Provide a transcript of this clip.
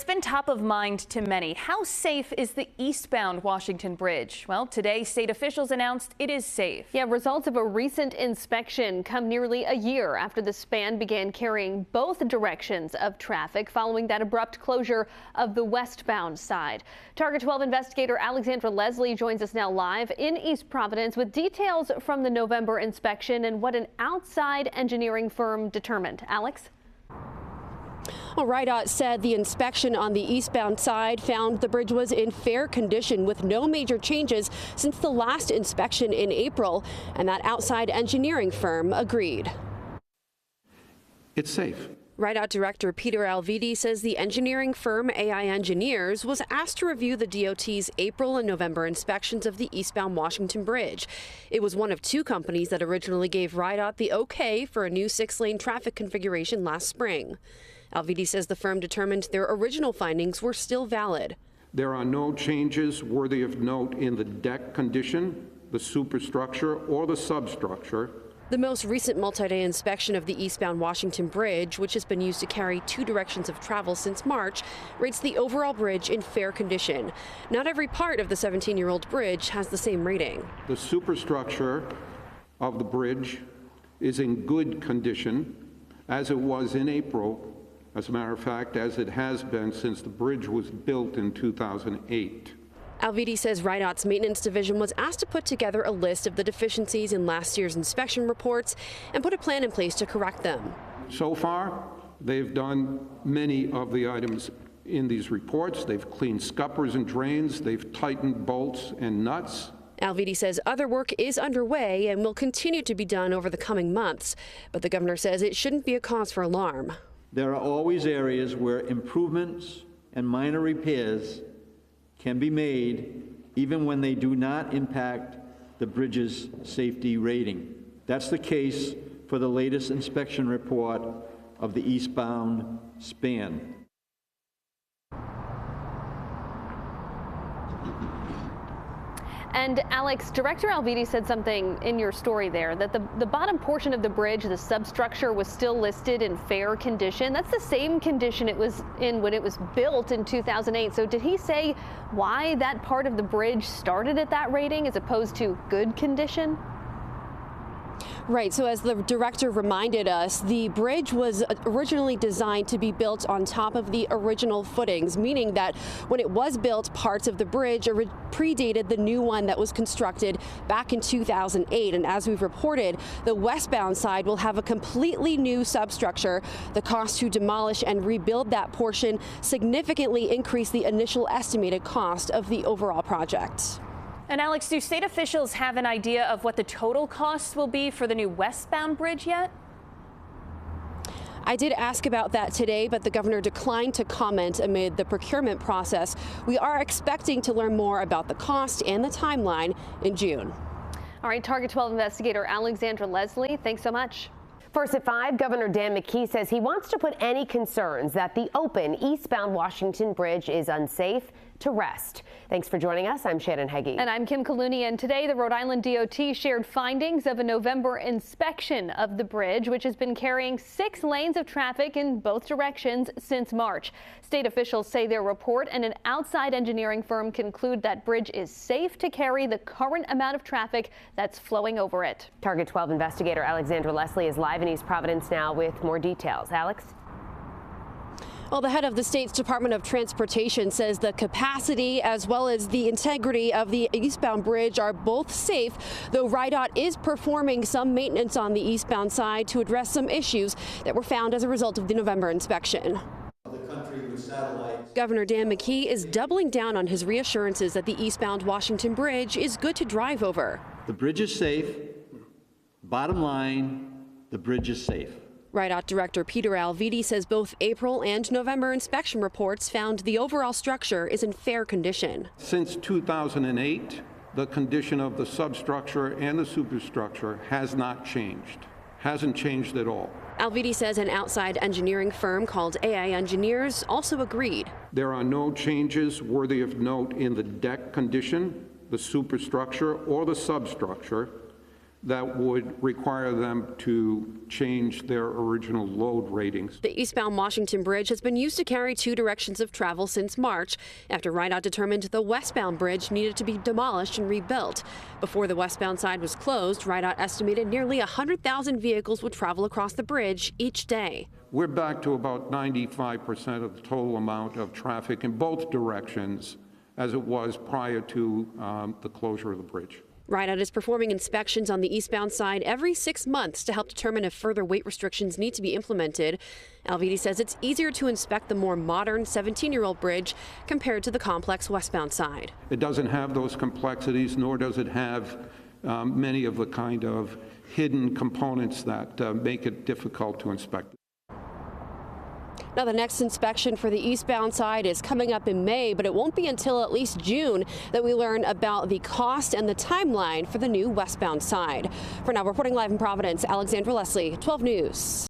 it's been top of mind to many. How safe is the eastbound Washington Bridge? Well, today state officials announced it is safe. Yeah, results of a recent inspection come nearly a year after the span began carrying both directions of traffic following that abrupt closure of the westbound side. Target 12 investigator Alexandra Leslie joins us now live in East Providence with details from the November inspection and what an outside engineering firm determined. Alex? Well, RIDOT said the inspection on the eastbound side found the bridge was in fair condition with no major changes since the last inspection in April, and that outside engineering firm agreed. It's safe. RIDOT Director Peter Alvidi says the engineering firm AI Engineers was asked to review the DOT's April and November inspections of the eastbound Washington Bridge. It was one of two companies that originally gave RIDOT the okay for a new 6-lane traffic configuration last spring. Alvidi says the firm determined their original findings were still valid. There are no changes worthy of note in the deck condition, the superstructure, or the substructure. The most recent multi-day inspection of the eastbound Washington Bridge, which has been used to carry two directions of travel since March, rates the overall bridge in fair condition. Not every part of the 17-year-old bridge has the same rating. The superstructure of the bridge is in good condition, as it was in April. As a matter of fact, as it has been since the bridge was built in 2008. Alvidi says RIDOT's maintenance division was asked to put together a list of the deficiencies in last year's inspection reports and put a plan in place to correct them. So far, they've done many of the items in these reports. They've cleaned scuppers and drains. They've tightened bolts and nuts. Alvidi says other work is underway and will continue to be done over the coming months. But the governor says it shouldn't be a cause for alarm. There are always areas where improvements and minor repairs can be made even when they do not impact the bridge's safety rating. That's the case for the latest inspection report of the eastbound span. And Alex, Director Alvidi said something in your story there that the bottom portion of the bridge, the substructure, was still listed in fair condition. That's the same condition it was in when it was built in 2008. So did he say why that part of the bridge started at that rating as opposed to good condition? Right. So as the director reminded us, the bridge was originally designed to be built on top of the original footings, meaning that when it was built, parts of the bridge predated the new one that was constructed back in 2008. And as we've reported, the westbound side will have a completely new substructure. The cost to demolish and rebuild that portion significantly increased the initial estimated cost of the overall project. And Alex, do state officials have an idea of what the total costs will be for the new westbound bridge yet? I did ask about that today, but the governor declined to comment amid the procurement process. We are expecting to learn more about the cost and the timeline in June. All right, Target 12 investigator Alexandra Leslie, thanks so much. First at 5, Governor Dan McKee says he wants to put any concerns that the open eastbound Washington Bridge is unsafe to rest. Thanks for joining us. I'm Shannon Heggie. And I'm Kim Calooney. And today the Rhode Island DOT shared findings of a November inspection of the bridge, which has been carrying 6 lanes of traffic in both directions since March. State officials say their report and an outside engineering firm conclude that bridge is safe to carry the current amount of traffic that's flowing over it. Target 12 investigator Alexandra Leslie is live in East Providence now with more details. Alex? Well, the head of the state's Department of Transportation says the capacity as well as the integrity of the eastbound bridge are both safe, though RIDOT is performing some maintenance on the eastbound side to address some issues that were found as a result of the November inspection. Governor Dan McKee is doubling down on his reassurances that the eastbound Washington Bridge is good to drive over. The bridge is safe. Bottom line, the bridge is safe. RIDOT Director Peter Alvidi says both April and November inspection reports found the overall structure is in fair condition. Since 2008, the condition of the substructure and the superstructure has not changed. Hasn't changed at all. Alvidi says an outside engineering firm called AI Engineers also agreed. There are no changes worthy of note in the deck condition, the superstructure, or the substructure. that would require them to change their original load ratings. The eastbound Washington Bridge has been used to carry two directions of travel since March, after RIDOT determined the westbound bridge needed to be demolished and rebuilt. Before the westbound side was closed, RIDOT estimated nearly 100,000 vehicles would travel across the bridge each day. We're back to about 95% of the total amount of traffic in both directions as it was prior to the closure of the bridge. RIDOT is performing inspections on the eastbound side every 6 months to help determine if further weight restrictions need to be implemented. Alviti says it's easier to inspect the more modern 17-year-old bridge compared to the complex westbound side. It doesn't have those complexities, nor does it have many of the kind of hidden components that make it difficult to inspect. Now, the next inspection for the eastbound side is coming up in May, but it won't be until at least June that we learn about the cost and the timeline for the new westbound side. For now, reporting live in Providence, Alexandra Leslie, 12 News.